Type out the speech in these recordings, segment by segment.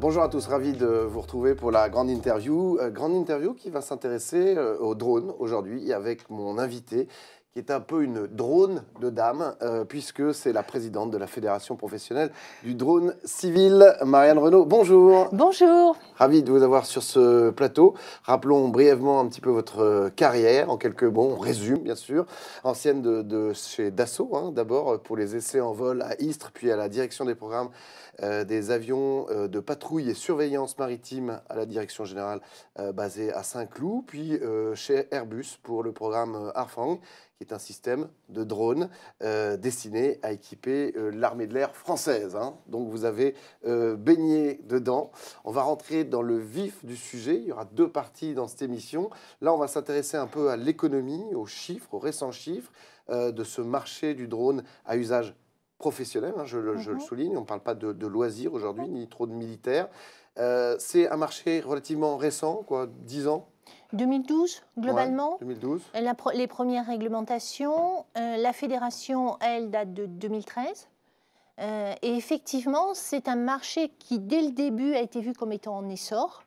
Bonjour à tous, ravi de vous retrouver pour la grande interview. Grande interview qui va s'intéresser au drone aujourd'hui avec mon invité qui est un peu une drone de dame puisque c'est la présidente de la Fédération professionnelle du drone civil, Marianne Renaud. Bonjour. Bonjour. Ravi de vous avoir sur ce plateau. Rappelons brièvement un petit peu votre carrière, en quelques mots, on résume bien sûr. Ancienne de chez Dassault, hein, d'abord pour les essais en vol à Istres, puis à la direction des programmes des avions de patrouille et surveillance maritime à la direction générale basée à Saint-Cloud, puis chez Airbus pour le programme Harfang, qui est un système de drones destiné à équiper l'armée de l'air française. Hein. Donc vous avez baigné dedans. On va rentrer dans le vif du sujet. Il y aura deux parties dans cette émission. Là, on va s'intéresser un peu à l'économie, aux chiffres, aux récents chiffres de ce marché du drone à usage professionnel, hein, je le souligne. On ne parle pas de loisirs aujourd'hui, ni trop de militaires. C'est un marché relativement récent, quoi, 10 ans. 2012, globalement. Ouais, 2012. Les premières réglementations. La fédération, elle, date de 2013. Et effectivement, c'est un marché qui, dès le début, a été vu comme étant en essor.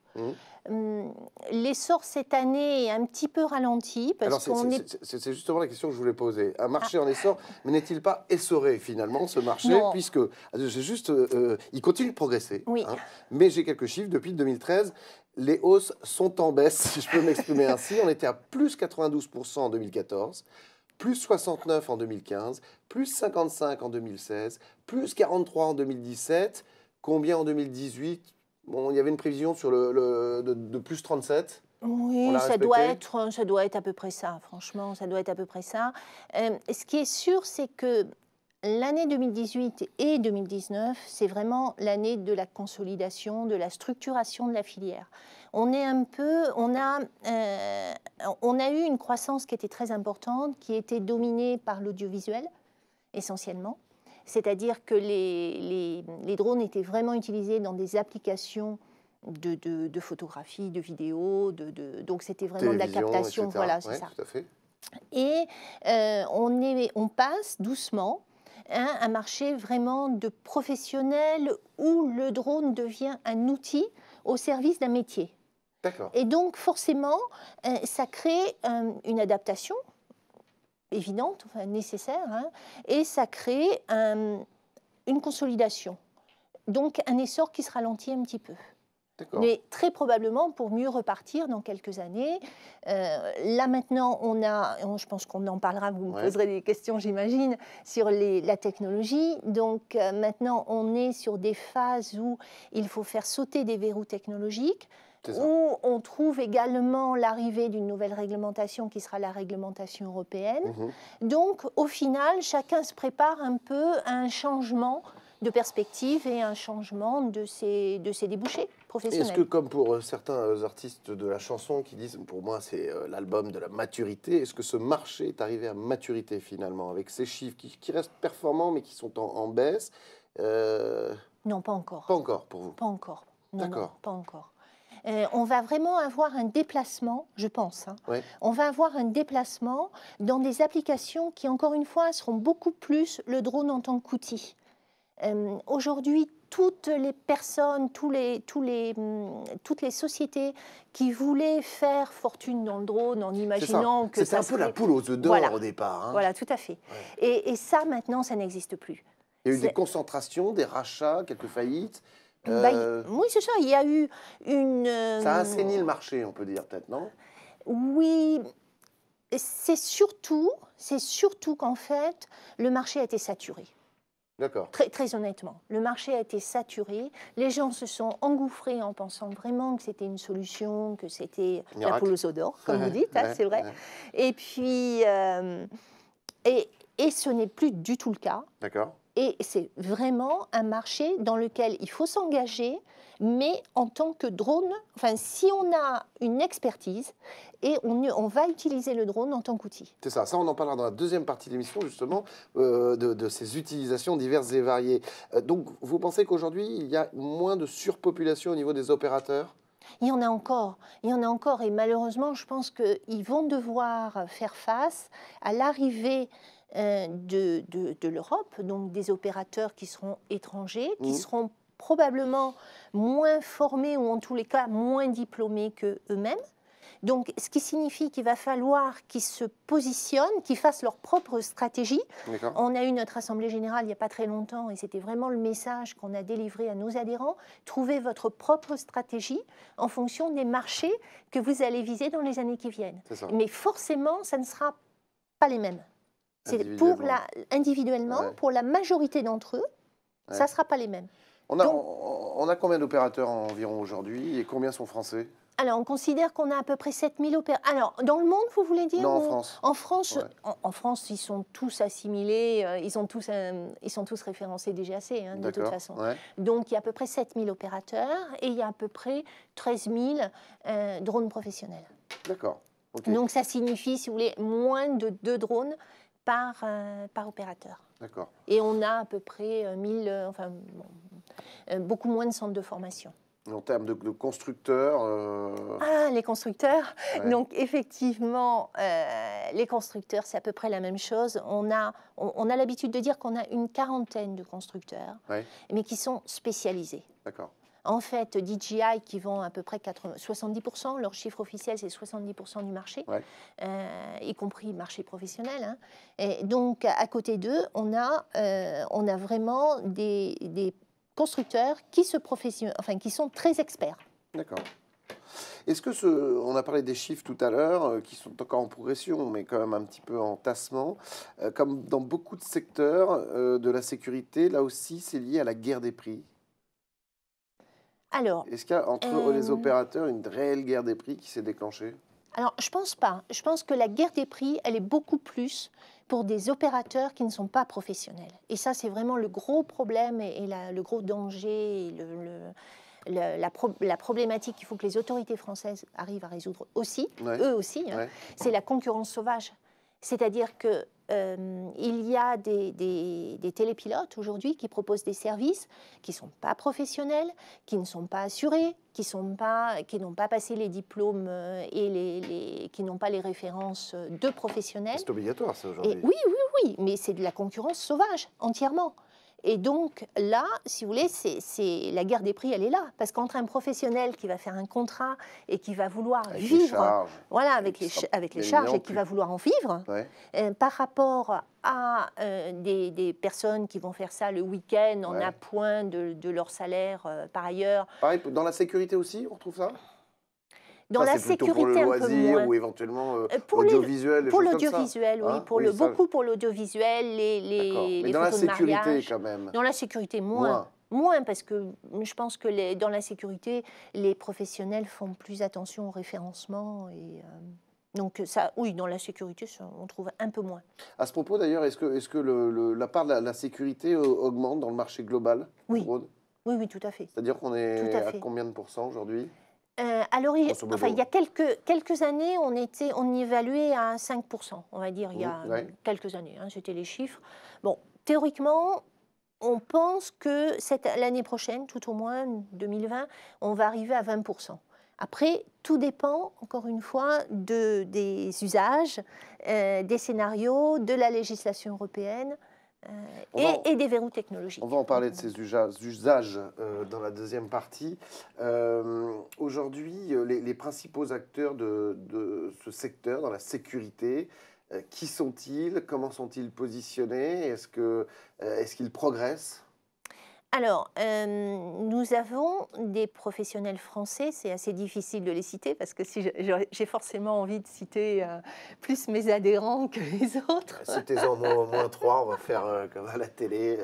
L'essor cette année est un petit peu ralenti. Parce c'est justement la question que je voulais poser. Un marché en essor, mais n'est-il pas essoré finalement ce marché? Non. Puisque il continue de progresser. Oui. Hein, mais j'ai quelques chiffres. Depuis 2013, les hausses sont en baisse, si je peux m'exprimer ainsi. On était à plus 92% en 2014. Plus 69 en 2015, plus 55 en 2016, plus 43 en 2017. Combien en 2018? Bon, il y avait une prévision sur de plus 37. Oui, ça doit être à peu près ça, franchement, ça doit être à peu près ça. Ce qui est sûr, c'est que l'année 2018 et 2019, c'est vraiment l'année de la consolidation, de la structuration de la filière. On a eu une croissance qui était très importante, qui était dominée par l'audiovisuel, essentiellement. C'est-à-dire que les drones étaient vraiment utilisés dans des applications de photographie, de vidéo, donc c'était vraiment de la captation. Etc. Voilà, c'est ouais, ça. Tout à fait. Et on passe doucement un marché vraiment de professionnels où le drone devient un outil au service d'un métier. D'accord. Et donc forcément, ça crée une adaptation évidente, enfin nécessaire, hein, et ça crée une consolidation. Donc un essor qui se ralentit un petit peu. Mais très probablement pour mieux repartir dans quelques années. Là maintenant, je pense qu'on en parlera, vous me poserez des questions j'imagine, sur la technologie. Donc maintenant, on est sur des phases où il faut faire sauter des verrous technologiques, où on trouve également l'arrivée d'une nouvelle réglementation qui sera la réglementation européenne. Donc au final, chacun se prépare un peu à un changement de perspective et un changement de ses débouchés professionnels. Est-ce que, comme pour certains artistes de la chanson qui disent, pour moi c'est l'album de la maturité, est-ce que ce marché est arrivé à maturité finalement, avec ces chiffres qui restent performants mais qui sont en baisse Non, pas encore. Pas encore pour vous? Pas encore. D'accord. Non, pas encore. On va vraiment avoir un déplacement, je pense. Hein. Ouais. On va avoir un déplacement dans des applications qui, encore une fois, seront beaucoup plus le drone en tant qu'outil. Aujourd'hui, toutes les personnes, toutes les sociétés qui voulaient faire fortune dans le drone en imaginant que c'était un peu la poule aux œufs d'or au départ. Hein. Voilà, tout à fait. Ouais. Et ça, maintenant, ça n'existe plus. Il y a eu des concentrations, des rachats, quelques faillites. Oui, c'est ça. Il y a eu une... Ça a assaini le marché, on peut dire, peut-être, non? Oui, c'est surtout qu'en fait, le marché a été saturé. D'accord. Très honnêtement, le marché a été saturé. Les gens se sont engouffrés en pensant vraiment que c'était une solution, que c'était la poule aux œufs d'or, comme vous dites, hein, c'est vrai. Et puis, et ce n'est plus du tout le cas. D'accord. Et c'est vraiment un marché dans lequel il faut s'engager, mais en tant que drone, enfin, si on a une expertise, et on va utiliser le drone en tant qu'outil. C'est ça, on en parlera dans la deuxième partie de l'émission, justement, de ces utilisations diverses et variées. Donc, vous pensez qu'aujourd'hui, il y a moins de surpopulation au niveau des opérateurs ? Il y en a encore, et malheureusement, je pense qu'ils vont devoir faire face à l'arrivée de l'Europe, donc des opérateurs qui seront étrangers, qui seront probablement moins formés ou en tous les cas moins diplômés qu'eux-mêmes. Donc, ce qui signifie qu'il va falloir qu'ils se positionnent, qu'ils fassent leur propre stratégie. On a eu notre assemblée générale il n'y a pas très longtemps et c'était vraiment le message qu'on a délivré à nos adhérents. Trouvez votre propre stratégie en fonction des marchés que vous allez viser dans les années qui viennent. Mais forcément, ça ne sera pas les mêmes. C'est individuellement, pour la majorité d'entre eux, ça ne sera pas les mêmes. On a combien d'opérateurs environ aujourd'hui et combien sont français? Alors, on considère qu'on a à peu près 7000 opérateurs. Alors, dans le monde, vous voulez dire? Non, en France. En France, en France, ils sont tous assimilés, ils sont tous référencés DGAC, hein, de toute façon. Donc, il y a à peu près 7000 opérateurs et il y a à peu près 13 000 drones professionnels. D'accord. Donc, ça signifie, si vous voulez, moins de 2 drones par opérateur. D'accord. Et on a à peu près beaucoup moins de centres de formation. En termes de constructeurs les constructeurs. Donc, effectivement, les constructeurs, c'est à peu près la même chose. On a l'habitude de dire qu'on a une quarantaine de constructeurs, mais qui sont spécialisés. D'accord. En fait, DJI qui vend à peu près 70%, leur chiffre officiel, c'est 70% du marché, y compris le marché professionnel. Hein. Et donc, à côté d'eux, on a vraiment des constructeurs qui sont très experts. D'accord. Est-ce que on a parlé des chiffres tout à l'heure, qui sont encore en progression, mais quand même un petit peu en tassement. Comme dans beaucoup de secteurs de la sécurité, là aussi, c'est lié à la guerre des prix. Alors, est-ce qu'il y a entre les opérateurs une réelle guerre des prix qui s'est déclenchée? Alors, je ne pense pas. Je pense que la guerre des prix, elle est beaucoup plus pour des opérateurs qui ne sont pas professionnels. Et ça, c'est vraiment le gros problème et le gros danger, et la problématique qu'il faut que les autorités françaises arrivent à résoudre aussi, eux aussi, hein, c'est la concurrence sauvage. C'est-à-dire que il y a des télépilotes aujourd'hui qui proposent des services qui ne sont pas professionnels, qui ne sont pas assurés, qui n'ont pas passé les diplômes et qui n'ont pas les références de professionnels. C'est obligatoire ça aujourd'hui. Oui, mais c'est de la concurrence sauvage, entièrement. Et donc là, si vous voulez, la guerre des prix, elle est là. Parce qu'entre un professionnel qui va faire un contrat et qui va vouloir vivre avec les charges et qui va vouloir en vivre, par rapport à des personnes qui vont faire ça le week-end en appoint de leur salaire par ailleurs. Pareil, dans la sécurité aussi, on retrouve ça? Dans la sécurité, un peu moins. Ou éventuellement l'audiovisuel. Pour l'audiovisuel, oui. Beaucoup pour l'audiovisuel, les photos de mariage. Dans la sécurité, quand même. Dans la sécurité, moins. Moins, parce que je pense que dans la sécurité, les professionnels font plus attention au référencement. Donc, ça, oui, dans la sécurité, on trouve un peu moins. À ce propos, d'ailleurs, est-ce que la part de la sécurité augmente dans le marché global? Oui, tout à fait. C'est-à-dire qu'on est à combien de pourcents aujourd'hui? Alors, il y a quelques années, on évaluait à 5%, on va dire, il y a quelques années, hein, c'était les chiffres. Bon, théoriquement, on pense que l'année prochaine, tout au moins 2020, on va arriver à 20%. Après, tout dépend, encore une fois, des usages, des scénarios, de la législation européenne. Et des verrous technologiques. On va en parler de ces usages dans la deuxième partie. Aujourd'hui, les principaux acteurs de ce secteur, dans la sécurité, qui sont-ils? Comment sont-ils positionnés? Est-ce qu'ils progressent? Alors, nous avons des professionnels français, c'est assez difficile de les citer parce que j'ai forcément envie de citer plus mes adhérents que les autres. Citez-en au moins 3, on va faire comme à la télé.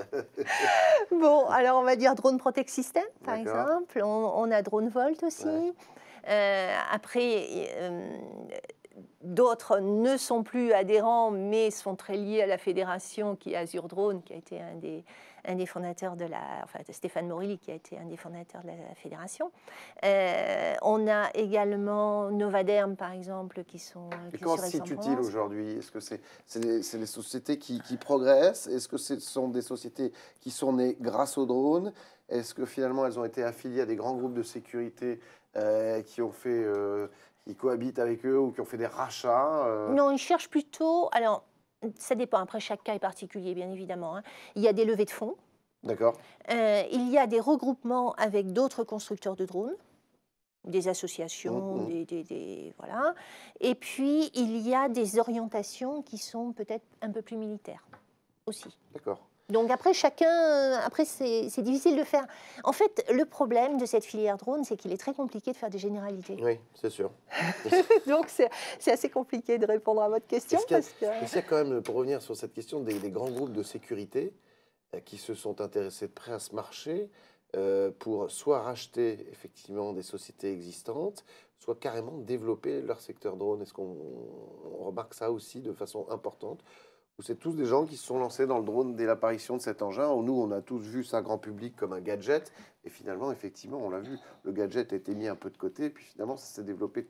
Bon, alors on va dire Drone Protect System, par exemple. On a Drone Volt aussi. Après, d'autres ne sont plus adhérents, mais sont très liés à la fédération qui est Azure Drone, qui a été un des fondateurs Stéphane Morelli, qui a été un des fondateurs de la fédération. On a également Novaderm, par exemple, qui sont... Et comment se situe-t-il aujourd'hui? Est-ce que c'est les sociétés qui progressent? Est-ce que ce sont des sociétés qui sont nées grâce aux drones? Est-ce que finalement elles ont été affiliées à des grands groupes de sécurité qui ont fait... qui cohabitent avec eux ou qui ont fait des rachats? Non, ils cherchent plutôt... Alors, ça dépend. Après, chaque cas est particulier, bien évidemment. Hein. Il y a des levées de fonds. D'accord. Il y a des regroupements avec d'autres constructeurs de drones, des associations, voilà. Et puis, il y a des orientations qui sont peut-être un peu plus militaires aussi. D'accord. Donc après, après c'est difficile de faire. En fait, le problème de cette filière drone, c'est qu'il est très compliqué de faire des généralités. Oui, c'est sûr. Donc c'est assez compliqué de répondre à votre question. Est-ce qu'il y a quand même, pour revenir sur cette question, des grands groupes de sécurité qui se sont intéressés de près à ce marché pour soit racheter effectivement des sociétés existantes, soit carrément développer leur secteur drone? Est-ce qu'on remarque ça aussi de façon importante? Ou c'est tous des gens qui se sont lancés dans le drone dès l'apparition de cet engin, où nous, on a tous vu ça grand public comme un gadget, et finalement, effectivement, on l'a vu, le gadget a été mis un peu de côté, puis finalement, ça s'est développé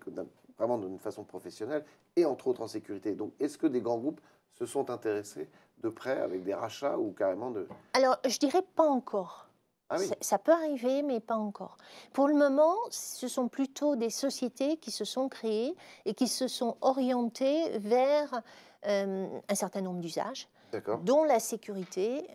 vraiment d'une façon professionnelle, et entre autres en sécurité. Donc, est-ce que des grands groupes se sont intéressés de près avec des rachats ou carrément de... Alors, je dirais pas encore. Ah oui. Ça peut arriver, mais pas encore. Pour le moment, ce sont plutôt des sociétés qui se sont créées et qui se sont orientées vers un certain nombre d'usages, dont la sécurité.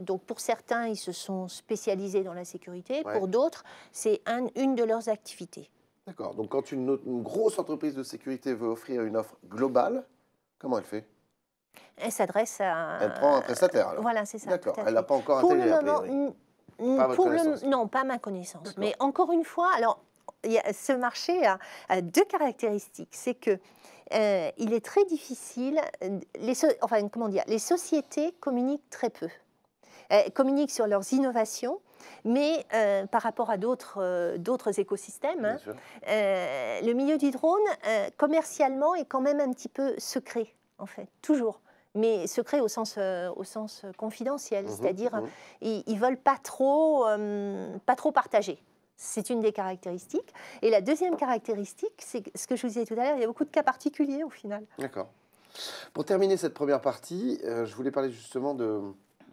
Donc pour certains, ils se sont spécialisés dans la sécurité. Ouais. Pour d'autres, c'est une de leurs activités. D'accord. Donc quand une grosse entreprise de sécurité veut offrir une offre globale, comment elle fait? Elle s'adresse à... Elle prend un prestataire, alors. Voilà, c'est ça. D'accord. Elle n'a pas encore intégré, a priori. Non, pas ma connaissance. Mais encore une fois, alors, ce marché a deux caractéristiques. C'est que il est très difficile. Les sociétés communiquent très peu. Elles communiquent sur leurs innovations, mais par rapport à d'autres écosystèmes, le milieu du drone, commercialement, est quand même un petit peu secret, en fait, toujours. Mais secret au sens confidentiel, c'est-à-dire ils ne veulent pas trop partager. C'est une des caractéristiques. Et la deuxième caractéristique, c'est ce que je vous disais tout à l'heure, il y a beaucoup de cas particuliers au final. D'accord. Pour terminer cette première partie, je voulais parler justement de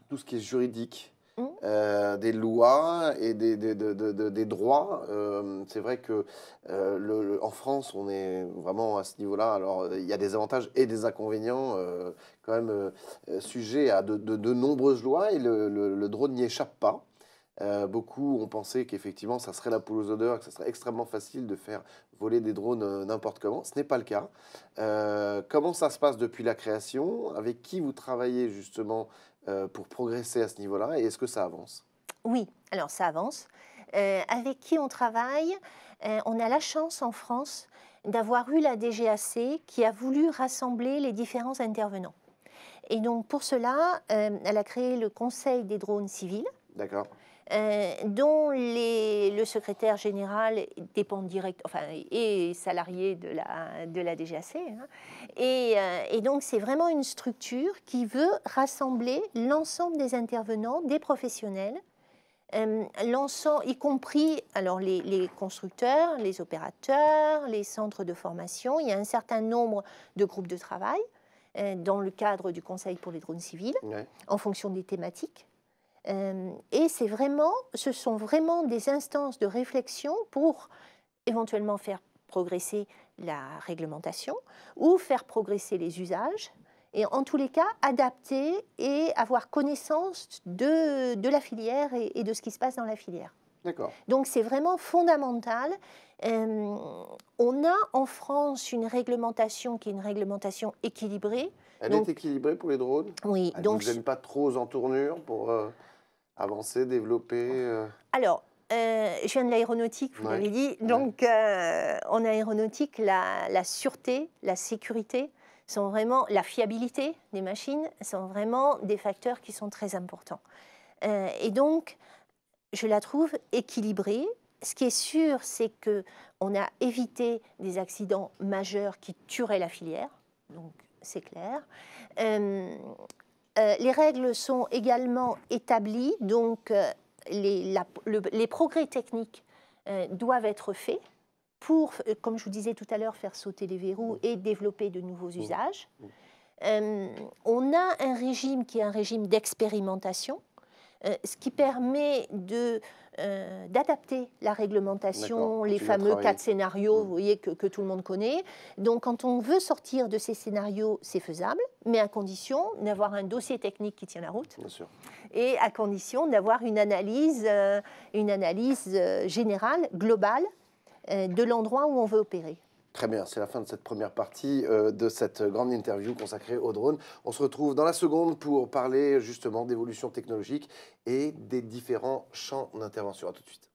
tout ce qui est juridique, des lois et des droits. C'est vrai que en France, on est vraiment à ce niveau-là. Alors, il y a des avantages et des inconvénients, quand même sujet à de nombreuses lois, et le drone n'y échappe pas. Beaucoup ont pensé qu'effectivement, ça serait la poule aux odeurs, que ça serait extrêmement facile de faire voler des drones n'importe comment. Ce n'est pas le cas. Comment ça se passe depuis la création? Avec qui vous travaillez justement pour progresser à ce niveau-là? Et est-ce que ça avance? Oui, alors ça avance. Avec qui on travaille? On a la chance en France d'avoir eu la DGAC qui a voulu rassembler les différents intervenants. Et donc pour cela, elle a créé le Conseil des drones civils. D'accord. Dont le secrétaire général dépend est salarié de la DGAC. Hein. Et donc, c'est vraiment une structure qui veut rassembler l'ensemble des intervenants, des professionnels, y compris alors, les constructeurs, les opérateurs, les centres de formation. Il y a un certain nombre de groupes de travail dans le cadre du Conseil pour les drones civils, en fonction des thématiques. Et ce sont vraiment des instances de réflexion pour éventuellement faire progresser la réglementation ou faire progresser les usages, et en tous les cas adapter et avoir connaissance de la filière et de ce qui se passe dans la filière. D'accord. Donc c'est vraiment fondamental. On a en France une réglementation qui est une réglementation équilibrée. Elle est équilibrée pour les drones? Oui. Elle ne vous gêne pas trop aux entournures pour avancer, développer Alors, je viens de l'aéronautique, vous l'avez dit. Donc, en aéronautique, la sûreté, la sécurité, sont vraiment, la fiabilité des machines sont vraiment des facteurs qui sont très importants. Et donc, je la trouve équilibrée. Ce qui est sûr, c'est qu'on a évité des accidents majeurs qui tueraient la filière. Donc, c'est clair. Les règles sont également établies, donc les progrès techniques doivent être faits pour, comme je vous disais tout à l'heure, faire sauter les verrous et développer de nouveaux usages. On a un régime qui est un régime d'expérimentation. ce qui permet d'adapter la réglementation, les fameux 4 scénarios, vous voyez, que tout le monde connaît. Donc, quand on veut sortir de ces scénarios, c'est faisable, mais à condition d'avoir un dossier technique qui tient la route. Bien sûr. Et à condition d'avoir une analyse générale, globale, de l'endroit où on veut opérer. Très bien, c'est la fin de cette première partie de cette grande interview consacrée aux drones. On se retrouve dans la seconde pour parler justement d'évolution technologique et des différents champs d'intervention. À tout de suite.